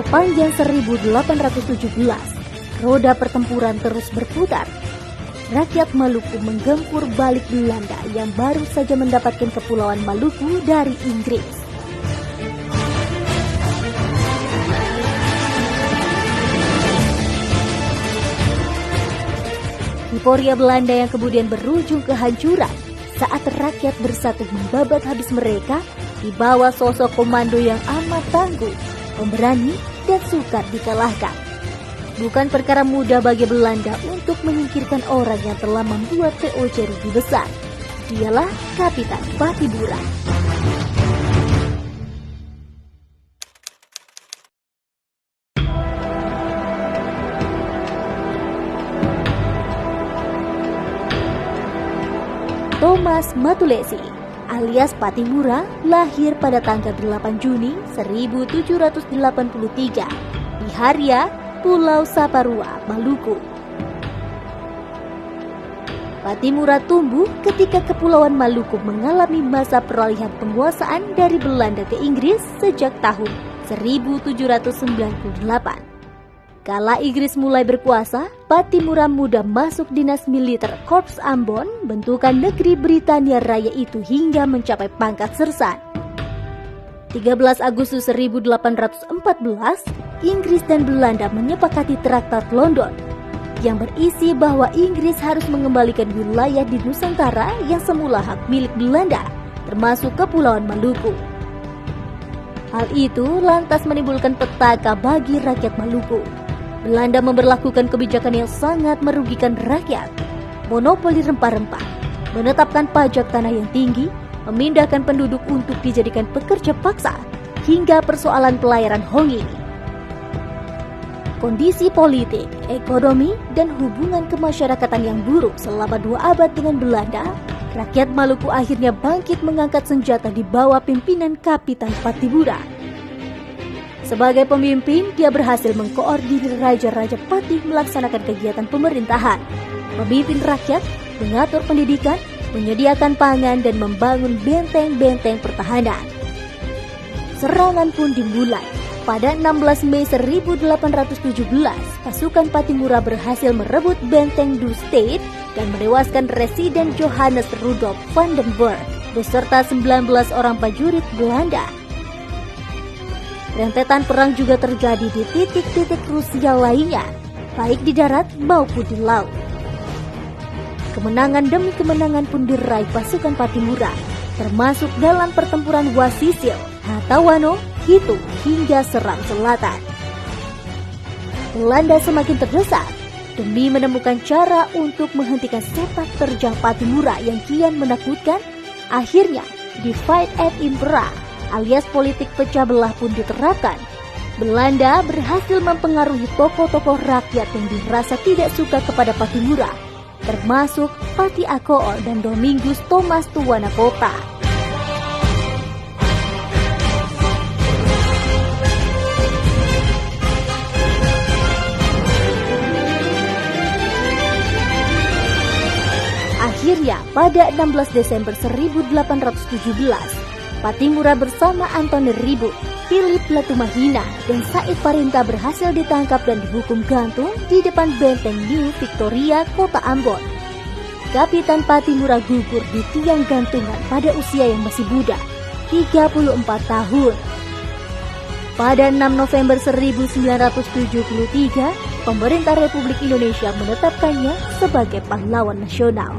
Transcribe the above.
Sepanjang 1817, roda pertempuran terus berputar. Rakyat Maluku menggempur balik Belanda yang baru saja mendapatkan Kepulauan Maluku dari Inggris. Euforia Belanda yang kemudian berujung kehancuran saat rakyat bersatu membabat habis mereka di bawah sosok komando yang amat tangguh, pemberani, dan sukar dikalahkan. Bukan perkara mudah bagi Belanda untuk menyingkirkan orang yang telah membuat VOC rugi besar. Dialah Kapitan Patibura. Thomas Matulesi alias Patibura lahir pada tanggal 8 Juni 1783 di Haria, Pulau Saparua, Maluku. Patibura tumbuh ketika Kepulauan Maluku mengalami masa peralihan penguasaan dari Belanda ke Inggris sejak tahun 1798. Kala Inggris mulai berkuasa, Patibura muda masuk dinas militer Korps Ambon, bentukan negeri Britania Raya itu hingga mencapai pangkat sersan. 13 Agustus 1814, Inggris dan Belanda menyepakati Traktat London yang berisi bahwa Inggris harus mengembalikan wilayah di Nusantara yang semula hak milik Belanda, termasuk Kepulauan Maluku. Hal itu lantas menimbulkan petaka bagi rakyat Maluku. Belanda memberlakukan kebijakan yang sangat merugikan rakyat, monopoli rempah-rempah, menetapkan pajak tanah yang tinggi, memindahkan penduduk untuk dijadikan pekerja paksa, hingga persoalan pelayaran Hongi. Kondisi politik, ekonomi, dan hubungan kemasyarakatan yang buruk selama 2 abad dengan Belanda, rakyat Maluku akhirnya bangkit mengangkat senjata di bawah pimpinan Kapitan Patibura. Sebagai pemimpin, dia berhasil mengkoordinir raja-raja Patih melaksanakan kegiatan pemerintahan, memimpin rakyat, mengatur pendidikan, menyediakan pangan, dan membangun benteng-benteng pertahanan. Serangan pun dimulai. Pada 16 Mei 1817, pasukan Patibura berhasil merebut benteng Du State dan menewaskan Residen Johannes Rudolf van den Burg beserta 19 orang prajurit Belanda. Rentetan perang juga terjadi di titik-titik krusial lainnya, baik di darat maupun di laut. Kemenangan demi kemenangan pun diraih pasukan Patibura, termasuk dalam pertempuran Wasisil, Hatawano, Hitu, hingga Seram Selatan. Belanda semakin terdesak demi menemukan cara untuk menghentikan sepak terjang Patibura yang kian menakutkan. Akhirnya, divide and impera alias politik pecah belah pun diterapkan. Belanda berhasil mempengaruhi tokoh-tokoh rakyat yang dirasa tidak suka kepada Patibura, termasuk Pati Akool dan Domingus Thomas Tuanakota. Akhirnya, pada 16 Desember 1817, Patibura bersama Antoni Ribut, Philip Latumahina, dan Said Parinta berhasil ditangkap dan dihukum gantung di depan benteng New Victoria, Kota Ambon. Kapitan Patibura gugur di tiang gantungan pada usia yang masih muda, 34 tahun. Pada 6 November 1973, pemerintah Republik Indonesia menetapkannya sebagai pahlawan nasional.